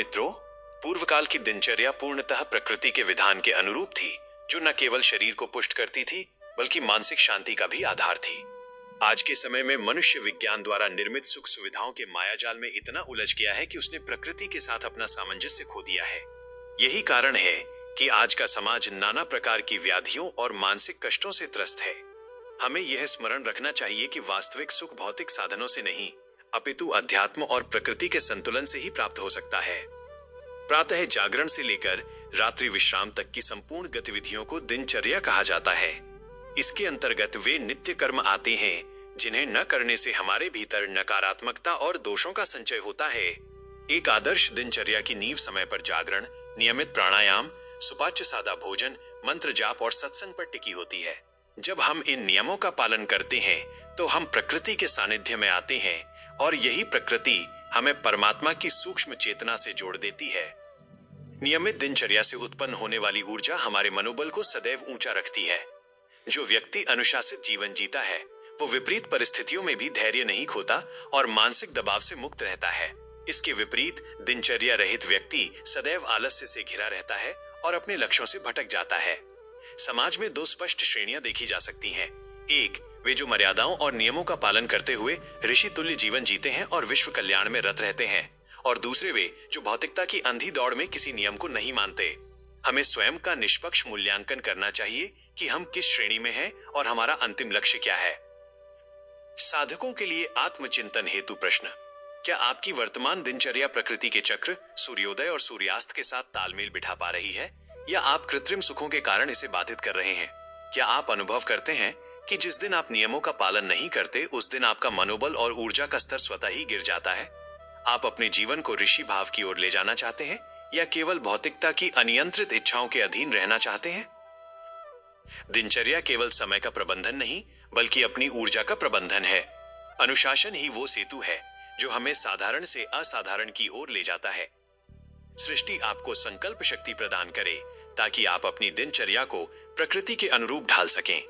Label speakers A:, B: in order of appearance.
A: मित्रों, पूर्वकाल की दिनचर्या पूर्णतः प्रकृति के विधान के अनुरूप थी, जो न केवल शरीर को पुष्ट करती थी बल्कि मानसिक शांति का भी आधार थी। आज के समय में मनुष्य विज्ञान द्वारा निर्मित सुख सुविधाओं के मायाजाल में इतना उलझ गया है कि उसने प्रकृति के साथ अपना सामंजस्य खो दिया है। यही कारण है कि आज का समाज नाना प्रकार की व्याधियों और मानसिक कष्टों से त्रस्त है। हमें यह स्मरण रखना चाहिए कि वास्तविक सुख भौतिक साधनों से नहीं, अपितु अध्यात्म और प्रकृति के संतुलन से ही प्राप्त हो सकता है। प्रातः जागरण से लेकर रात्रि विश्राम तक की संपूर्ण गतिविधियों को दिनचर्या कहा जाता है। इसके अंतर्गत वे नित्य कर्म आते हैं जिन्हें न करने से हमारे भीतर नकारात्मकता और दोषों का संचय होता है। एक आदर्श दिनचर्या की नींव समय पर जागरण, नियमित प्राणायाम, सुपाच्य सादा भोजन, मंत्र जाप और सत्संग पर टिकी होती है। जब हम इन नियमों का पालन करते हैं तो हम प्रकृति के सानिध्य में आते हैं और यही प्रकृति हमें परमात्मा की सूक्ष्म चेतना से जोड़ देती है। नियमित दिनचर्या से उत्पन्न होने वाली ऊर्जा हमारे मनोबल को सदैव ऊंचा रखती है। जो व्यक्ति अनुशासित जीवन जीता है वो विपरीत परिस्थितियों में भी धैर्य नहीं खोता और मानसिक दबाव से मुक्त रहता है। इसके विपरीत दिनचर्या रहित व्यक्ति सदैव आलस्य से घिरा रहता है और अपने लक्ष्यों से भटक जाता है। समाज में दो स्पष्ट श्रेणियां देखी जा सकती हैं। एक, वे जो मर्यादाओं और नियमों का पालन करते हुए ऋषि तुल्य जीवन जीते हैं और विश्व कल्याण में रत रहते हैं, और दूसरे वे जो भौतिकता की अंधी दौड़ में किसी नियम को नहीं मानते। हमें स्वयं का निष्पक्ष मूल्यांकन करना चाहिए कि हम किस श्रेणी में हैं और हमारा अंतिम लक्ष्य क्या है। साधकों के लिए आत्मचिंतन हेतु प्रश्न: क्या आपकी वर्तमान दिनचर्या प्रकृति के चक्र, सूर्योदय और सूर्यास्त के साथ तालमेल बिठा पा रही है, या आप कृत्रिम सुखों के कारण इसे बाधित कर रहे हैं? क्या आप अनुभव करते हैं कि जिस दिन आप नियमों का पालन नहीं करते उस दिन आपका मनोबल और ऊर्जा का स्तर स्वतः ही गिर जाता है? आप अपने जीवन को ऋषि भाव की ओर ले जाना चाहते हैं या केवल भौतिकता की अनियंत्रित इच्छाओं के अधीन रहना चाहते हैं? दिनचर्या केवल समय का प्रबंधन नहीं बल्कि अपनी ऊर्जा का प्रबंधन है। अनुशासन ही वो सेतु है जो हमें साधारण से असाधारण की ओर ले जाता है। सृष्टि आपको संकल्प शक्ति प्रदान करे ताकि आप अपनी दिनचर्या को प्रकृति के अनुरूप ढाल सकें।